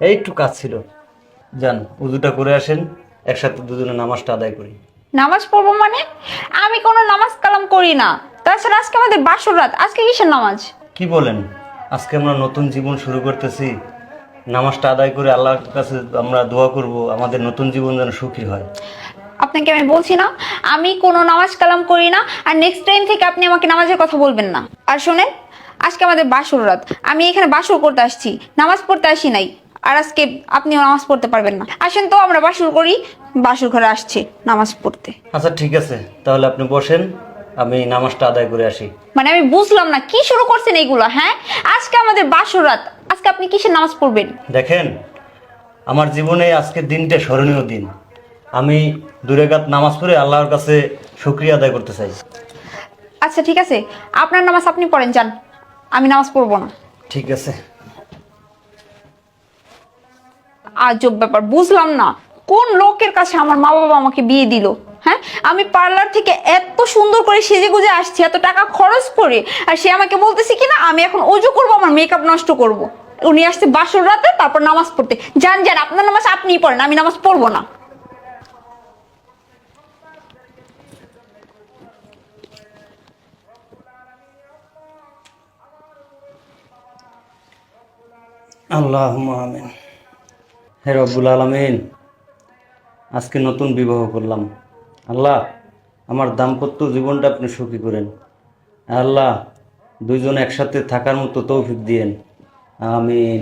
এই একটু কাজ ছিল। যান, উজুটা করে আসেন, একসাথে দুজনে নামাজটা আদায় করি। নামাজ পড়বো মানে? আমি কোনো নামাজ কালাম করি না। তাছাড়া আজকে আমাদের বাসর রাত, আজকে কিসের নামাজ? কি বলেন? আজকে আমরা নতুন জীবন শুরু করতেছি। নামাজটা আদায় করে আল্লাহর কাছে আমরা দোয়া করব আমাদের নতুন জীবন যেন সুখী হয়। আপনাকে আমি বলছি না আমি কোনো নামাজ কালাম করি না, আর নেক্সট টাইম থেকে আপনি আমাকে নামাজের কথা বলবেন না। আর শোনেন, আজকে আমাদের বাসর রাত, আমি এখানে বাসর করতে আসছি, নামাজ পড়তে আসি নাই। আর আজকে আপনিও নামাজ পড়তে পারবেন না। আসেন তো আমরা বাসর করি, বাসর ঘরে আসছি নামাজ পড়তে। আচ্ছা ঠিক আছে, তাহলে আপনি বসেন, আমি নামাজটা আদায় করে আসি। মানে আমি বুঝলাম না কি শুরু করছেন এইগুলো, হ্যাঁ? আজকে আমাদের বাসর রাত, আজকে আপনি কিসের নামাজ পড়বেন? দেখেন, আমার জীবনে আজকের দিনটা স্মরণীয় দিন। আমি 2 রাকাত নামাজ পড়ে আল্লাহর কাছে শুকরিয়া আদায় করতে চাই। আচ্ছা ঠিক আছে, আপনার নামাজ আপনি পড়েন, যান। আমি নামাজ পড়বো না। ঠিক আছে। আজব ব্যাপার, বুঝলাম না কোন লোকের কাছে আমার মা বাবা আমাকে বিয়ে দিল। হ্যাঁ, আমি পার্লার থেকে এত সুন্দর করে সেজে গুজে আসছি, এত টাকা খরচ করে, আর সে আমাকে বলতেছে কিনা আমি এখন অজু করবো, আমার মেকআপ নষ্ট করব। উনি আসছে বাসর রাতে, তারপর নামাজ পড়তে। যান যান, আপনার নামাজ আপনিই পড়েন, আমি নামাজ পড়বো না। আল্লাহুম্মা আমিন। হে রব্বুল আলামিন, আজকে নতুন বিবাহ করলাম। আল্লাহ, আমার দাম্পত্য জীবনটা আপনি সুখী করেন। আল্লাহ, দুইজন একসাথে থাকার মতো তৌফিক দিয়েন। আমিন।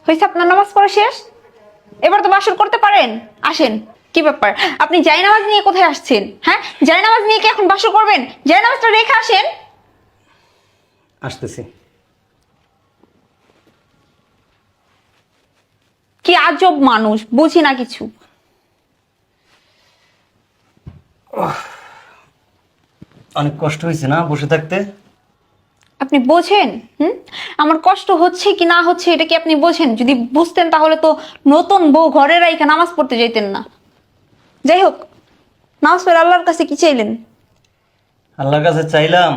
হয়েছে আপনার নামাজ পড়া শেষ? এবার তো বাসর করতে পারেন। আসেন। কি ব্যাপার, আপনি জায়নামাজ নিয়ে কোথায় আসছেন? হ্যাঁ, জায়নামাজ নিয়ে কি এখন বাসর করবেন? জায়নামাজটা রেখে আসেন। আসতেছি। কি আজব মানুষ, বুঝি না কিছু। অনেক কষ্ট হয়েছে না বসে থাকতে? আপনি বোঝেন? আমার কষ্ট হচ্ছে কি না হচ্ছে এটা কি আপনি বোঝেন? যদি বুঝতেন তাহলে তো নতুন বউ ঘরে রাইখা নামাজ পড়তে যাইতেন না। যাই হোক, নামাজ পড়ে আল্লাহর কাছে কি চাইলেন? আল্লাহর কাছে চাইলাম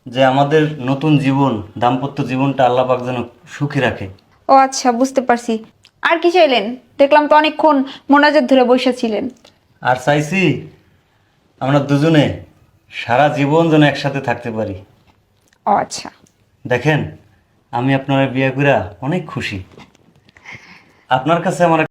যে আমাদের নতুন জীবন, দাম্পত্য জীবনটা আল্লাহ পাক যেন সুখী রাখে। ও আচ্ছা, বুঝতে পারছি। আর কি চাইলেন? দেখলাম তো অনেকক্ষণ মোনাজাত ধরে বসে ছিলেন। আর চাইছি আমরা দুজনে সারা জীবন যেন একসাথে থাকতে পারি। ও আচ্ছা। দেখেন, আমি আপনার বিয়ে করে অনেক খুশি। আপনার কাছে আমার